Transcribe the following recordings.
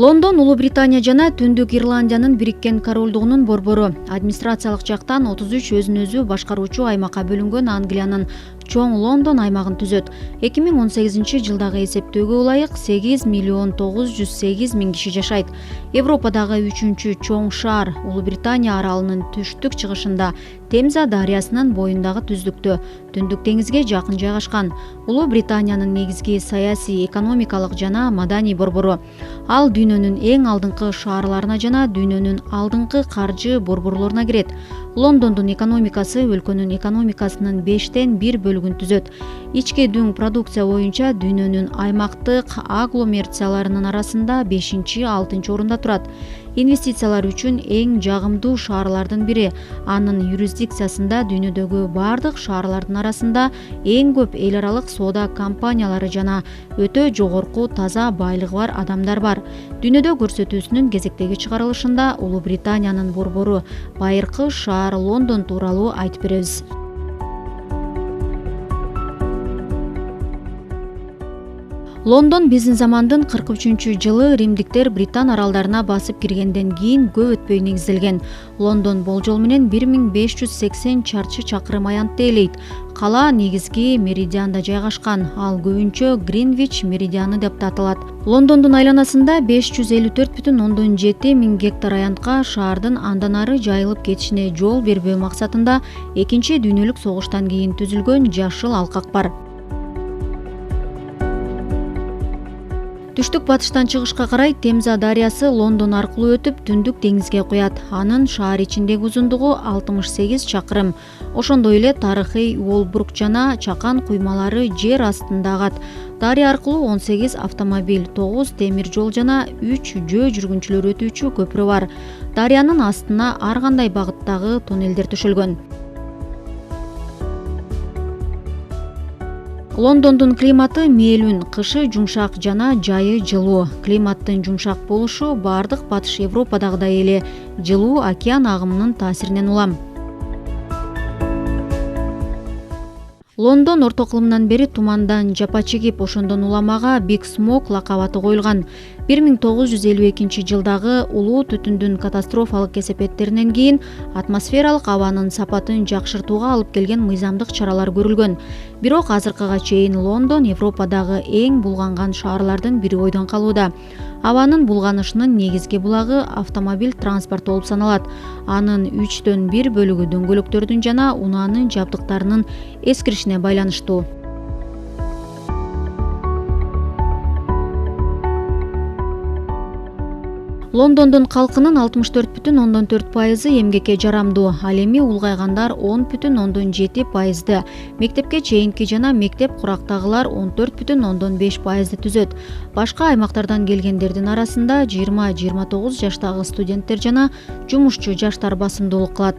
Лондон Улуу Британия жана Түндүк Ирландиянын Бириккен Королдугунун борбору. Администрациялык жактан 33 өзүн өзү башкаруучу аймакка бөлүнгөн Англиянын чоң Лондон аймагын түзөт. 2018 жылдагы эсептөөгө ылайык 8.908.000 киши жашайт. Европадагы 3-чү чоң шаар, Улуу Британия аралынын түштүк чыгышында, Темза дарыясынын боюндагы түздүктө, Түндүк деңизге жакын жайгашкан. Улуу Британиянын негизги саясий, экономикалык жана маданий борбору. Ал дүйнөнүн эң алдыңкы шаарларына жана дүйнөнүн алдыңкы каржы борборлоруна кирет. Лондондун экономикасы өлкөнүн экономикасынын 5/1 бөлүгүн түзөт. Ички дүң продукция боюнча дүйнөнүн аймактык агломерацияларынын арасында 5-6 орунда турат. Инвестициялар үчүн эң жагымдуу шаарлардын бири. Анын юрисдикциясында дүйнөдөгү бардык шаарлардын арасында эң көп эл аралык соода компаниялары жана өтө жогорку таза байлыгы бар адамдар бар. Дүйнөдө көрсөтүүсүнүн кезектеги чыгарылышында Улуу Британиянын борбору байыркы шаар Лондон тууралуу айтып беребиз. Лондон биздин замандын 43-жылы римдиктер Британ аралдарына басып киргенден кийин көп өтпөй негизделген. Лондон болжол менен 1580 чарчы чакырым аянтты ээлейт. Кала негизги меридианда жайгашкан, ал көбүнчө Гринвич меридианы деп да аталат. Лондондун айланасында 554,7 миң гектар аянтка шаардын андан ары жайылып кетишине жол бербөө максатында Экинчи дүйнөлүк согуштан кийин түзүлгөн жашыл алкак бар. Түштүк батыштан чыгышка карай Темза дарыясы Лондон аркылуу өтүп Түндүк деңизге куят. Анын шаар ичиндеги узундугу 68 чакырым. Ошондой эле тарыхый Уолбрук жана Чакан куймалары жер астында агат. Дарыя аркылуу 18 автомобиль, 9 темир жол жана 3 жөө жүргүнчүлөр өтүүчү көпүрө бар. Дарыянын астына ар кандай багыттагы туннелдер төшөлгөн. Лондондун климаты мээлүүн, кышы жумшак жана жайы жылуу. Климаттын жумшак болушу бардык Батыш Европадагыдай эле жылуу океан агымынын таасиринен улам. Лондон орто кылымдан бери тумандан жапа чегип, ошондон улам ага Big Smoke лакабаты коюлган. 1952 жылдагы улуу түтүндүн катастрофалык кесепеттеринен кийин атмосфералык абанын сапатын жакшыртууга алып келген мыйзамдык чаралар көрүлгөн. Бирок азыркыга чейин Лондон Европадагы эң булганган шаарлардын бири ойдон калууда. Абанын булганышынын негизги булагы автомобиль транспорту болуп саналат. Анын 3/1 бөлүгү дөңгөлөктөрдүн жана унаанын жабдыктарынын эскиришине байланыштуу. Лондондун калкынын 64,4% эмгекке жарамдуу, ал эми улгайгандар 10,7%, мектепке чейинки жана мектеп курактагылар 14,5% түзөт. Башка аймактардан келгендердин арасында 20-29 жаштагы студенттер жана жумушчу жаштар басымдуулук кылат.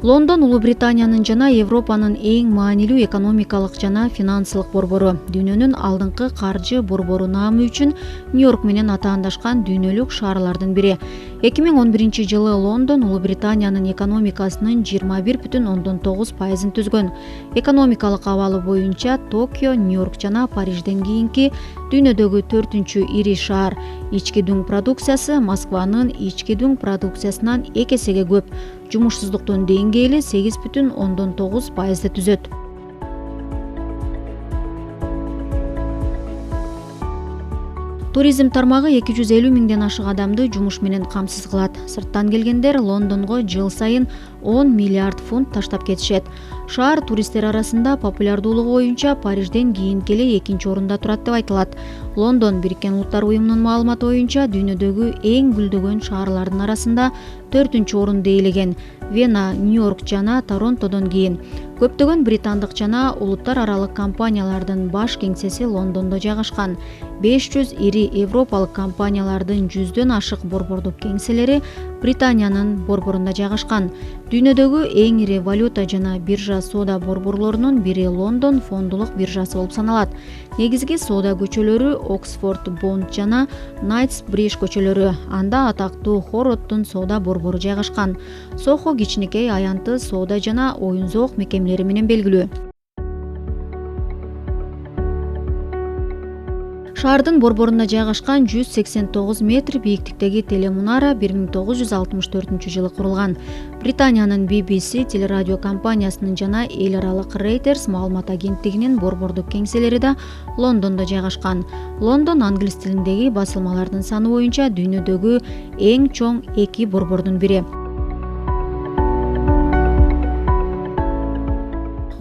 Лондон Улуу Британиянын жана Европанын эң маанилүү экономикалык жана финансылык борбору. Дүйнөнүн алдыңкы каржы борбору наамы үчүн Нью-Йорк менен атаандашкан дүйнөлүк шаарлардын бири. 2011 жылы Лондон Улуу Британиянын экономикасынын 21,9%ын түзгөн. Экономикалык абалы боюнча Токио, Нью-Йорк жана Парижден кийинки дүйнөдөгү 4-чү ири шаар. Ички дүң продукциясы Москванын ички дүң продукциясынан 2 эсеге көп. Жумушсуздуктун деңгээли 8,9%ды түзөт. Туризм тармагы 250 миңден ашык адамды жумуш менен камсыз кылат. Сырттан келгендер Лондонго жыл сайын 10 миллиард фунт таштап кетишет. Шаар туристтер арасында популярдуулугу боюнча Парижден кийинки эле 2-нчи орунда турат деп айтылат. Лондон Бириккен Улуттар уюмунун маалыматы боюнча дүйнөдөгү эң гүлдөгөн шаарлардын арасында 4-чү орунду ээлеген. Вена, Нью-Йорк жана Торонтодон кийин. Көптөгөн британдык жана улуттар аралык компаниялардын баш кеңсеси Лондондо жайгашкан. 500 ири европалык компаниялардын 100дөн ашык борбордук кеңселери Британиянын борборунда жайгашкан. Дүйнөдөгү эң ири валюта жана биржа соода борборлорунун бири Лондон фондулук биржасы болуп саналат. Негизги соода көчөлөрү Оксфорд Бонд жана Найтсбридж көчөлөрү. Анда атактуу Хороддун соода борбору жайгашкан. Сохо кичинекей аянты соода жана оюн-зоок мекемелери менен белгилүү. Шаардын борборунда жайгашкан 189 метр бийиктиктеги телемунара 1964-жылы курулган. Британиянын BBC телерадио компаниясынын жана эл аралык Reuters маалымат агенттигинин борбордук кеңселери да Лондондо жайгашкан. Лондон англис тилиндеги басылмалардын саны боюнча дүйнөдөгү эң чоң 2 борбордун бири.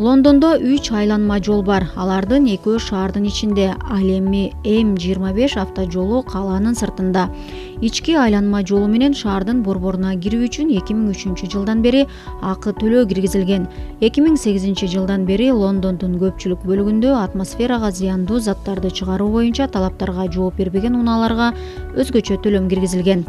Лондондо 3 айланма жол бар. Алардын 2 шаардын ичинде, ал эми М25 автожолу калаанын сыртында. Ички айланма жолу менен шаардын борборуна кирүү үчүн 2003-жылдан бери акы төлөө киргизилген. 2008-жылдан бери Лондондун көпчүлүк бөлүгүндө атмосферага зыяндуу заттарды чыгаруу боюнча талаптарга жооп бербеген унааларга өзгөчө төлөм киргизилген.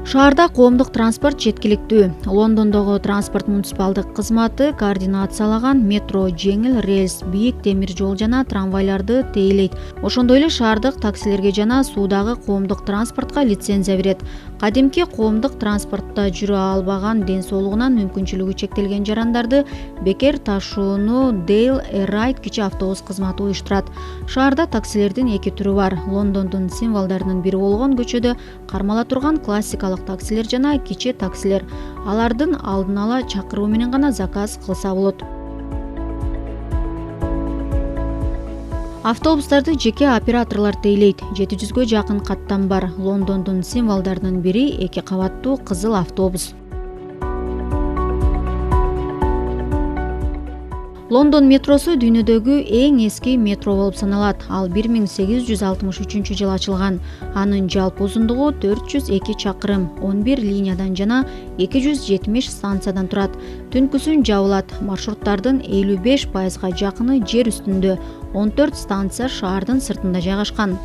Шаарда коомдук транспорт жеткиликтүү. Лондондогу транспорт муниципалдык кызматы координациялаган метро, жеңил рельс, бийик темир жол жана трамвайларды тейлейт. Ошондой эле шаардык таксилерге жана суудагы коомдук транспортко лицензия берет. Кадимки коомдук транспортто жүрө албаган, ден соолугунан мүмкүнчүлүгү чектелген жарандарды бекер ташууну Дейл Райт кичи автобус кызматы уюштурат. Шаарда таксилердин 2 түрү бар. Лондондун символдорунун бири болгон көчөдө кармала турган классикалык таксилер жана кичи таксилер. Алардын алдын ала чакыруу менен гана заказ кылса болот. Автобустарды жеке операторлор тейлейт. 700гө жакын каттам бар. Лондондун символдорунун бири 2 кабаттуу кызыл автобус. Лондон метросу дүйнөдөгү эң эски метро болуп саналат. Ал 1863-жылы ачылган. Анын жалпы узундугу 402 чакырым, 11 линиядан жана 270 станциядан турат. Түнкүсүн жабылат. Маршруттардын 55%га жакыны жер үстүндө, 14 станция шаардын сыртында жайгашкан.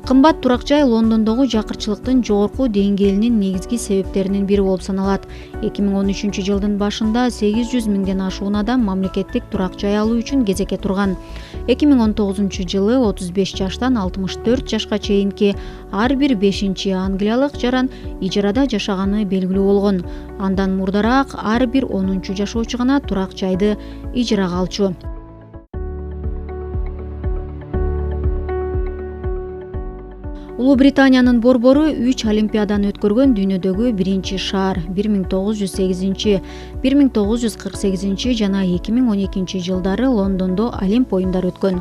Кымбат турак жай Лондондогу жакырчылыктын жогорку деңгээлинин негизги себептеринин бири болуп саналат. 2013-жылдын башында 800 миңден ашуун адам мамлекеттик турак жай алуу үчүн кезекке турган. 2019-жылы 35 жаштан 64 жашка чейинки ар бир 5-чи англиялык жаран ижарада жашаганы белгилүү болгон. Андан мурдараак ар бир 10-чу жашоочу гана турак жайды ижарага алчу. Улуу Британиянын борбору 3 олимпиаданы өткөргөн дүйнөдөгү биринчи шаар. 1908, 1948 жана 2012 жылдары Лондондо Олимп оюндары өткөн.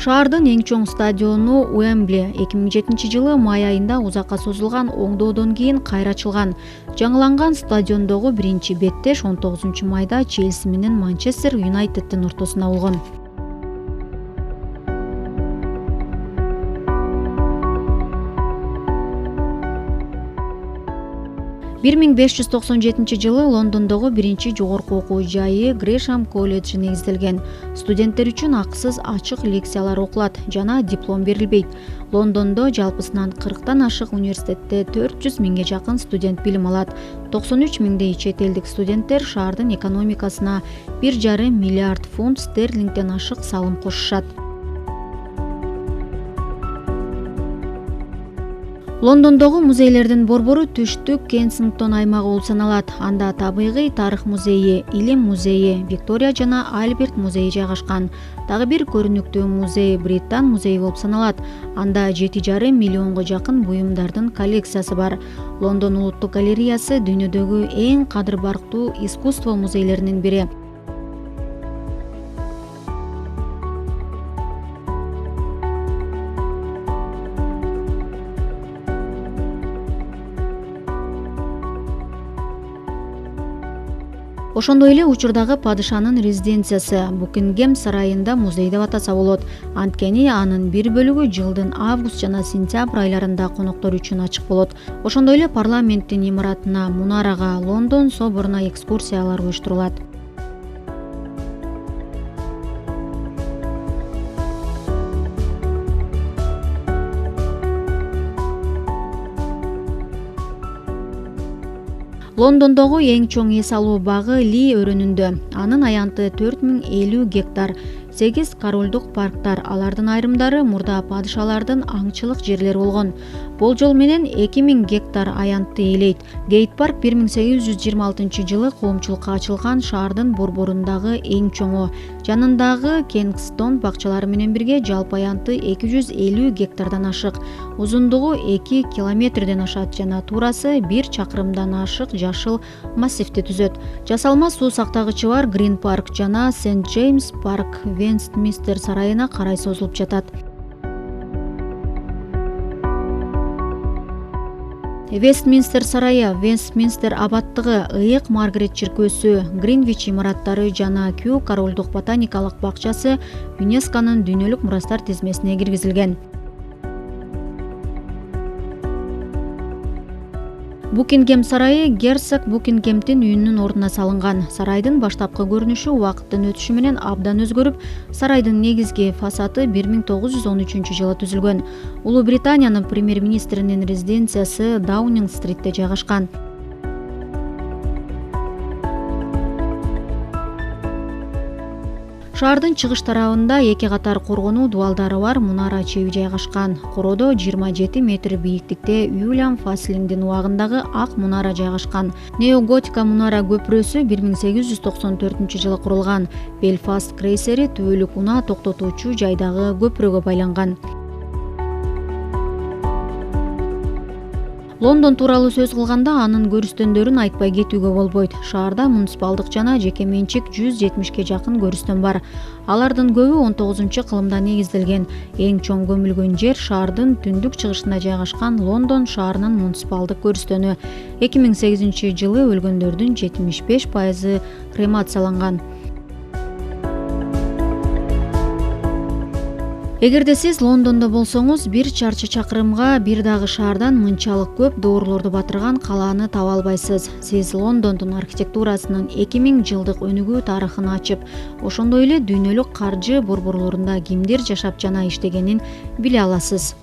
Шаардын эң чоң стадиону Уэмбли 2007-жылы май айында узакка созулган оңдоодон кийин кайра ачылган. Жаңыланган стадиондогу биринчи беттеш 19-майда Челси менен Манчестер Юнайтеддин ортосуна болгон. 1597-жылы Лондондогу биринчи жогорку окуу жайы Грэшам колледжи негизделген. Студенттер үчүн акысыз ачык лекциялар окулат жана диплом берилбейт. Лондондо жалпысынан 40тан ашык университетте 400 миңге жакын студент билим алат. 93 миңдей чет элдик студенттер шаардын экономикасына 1,5 миллиард фунт стерлингден ашык салым кошушат. Лондондогу музейлердин борбору түштүк Кенсингтон аймагы болуп саналат. Анда табигый тарых музейи, илим музейи, Виктория жана Альберт музейи жайгашкан. Дагы бир көрүнүктүү музей Британ музейи болуп саналат. Анда 7,5 миллионго жакын буюмдардын коллекциясы бар. Лондон улуттук галереясы дүйнөдөгү эң кадыр барктуу искусство музейлеринин бири. Ошондой эле учурдагы падышанын резиденциясы Букингем сарайында музей деп атаса болот. Анткени анын бир бөлүгү жылдын август жана сентябрь айларында коноктор үчүн ачык болот. Ошондой эле парламенттин имаратына, мунарага, Лондон соборуна экскурсиялар уюштурулат. Лондондогу эң чоң эс алуу багы Ли өрөөнүндө. Анын аянты 4050 гектар. 8 королдук парктар, алардын айрымдары мурда падышалардын аңчылык жерлери болгон. Болжол менен 2000 гектар аянтты ээлейт. Гейт парк 1826-жылы коомчулукка ачылган шаардын борборундагы эң чоңу. Жанындагы Кенигстон бакчалары менен бирге жалпы аянты 250 гектардан ашык. Узундугу 2 километрден ашат жана туурасы 1 чакырымдан ашык жашыл массивти түзөт. Жасалма суу сактагычы бар Грин парк жана Сент Джеймс парк Вестминстер сарайына карай созулуп жатат. Вестминстер сарайы, Вестминстер абаттыгы, ыйык Маргарет чиркөөсү, Гринвич имараттары жана Кью королдук ботаникалык бакчасы ЮНЕСКОнун дүйнөлүк мурастар тизмесине киргизилген. Букингем сарайы герцог Букингемдин үйүнүн ордуна салынган. Сарайдын баштапкы көрүнүшү убакыттын өтүшү менен абдан өзгөрүп, сарайдын негизги фасады 1913-жылы түзүлгөн. Улуу Британиянын премьер-министринин резиденциясы Даунинг-стритте жайгашкан. Шаардын чыгыш тарабында 2 катар коргонуу дубалдары бар мунара чеби жайгашкан. Короодо 27 метр бийиктикте Уильям Фаслиндин убагындагы ак мунара жайгашкан. Неоготика мунара көпүрөсү 1894-жылы курулган. Белфаст крейсери түбөлүк унаа токтотуучу жайдагы көпүрөгө байланган. Лондон тууралуу сөз кылганда анын көрүстөндөрүн айтпай кетүүгө болбойт. Шаарда муниципалдык жана жеке менчик 170ге жакын көрүстөн бар. Алардын көбү 19-кылымда негизделген. Эң чоң көмүлгөн жер шаардын түндүк чыгышында жайгашкан Лондон шаарынын муниципалдык көрүстөнү. 2008-жылы өлгөндөрдүн 75% кремацияланган. Эгерде сиз Лондондо болсоңуз, 1 чарчы чакырымга бир дагы шаардан мынчалык көп доорлорду батырган калааны таба албайсыз. Сиз Лондондун архитектурасынын 2000 жылдык өнүгүү тарыхын ачып, ошондой эле дүйнөлүк каржы борборлорунда кимдер жашап жана иштегенин биле аласыз.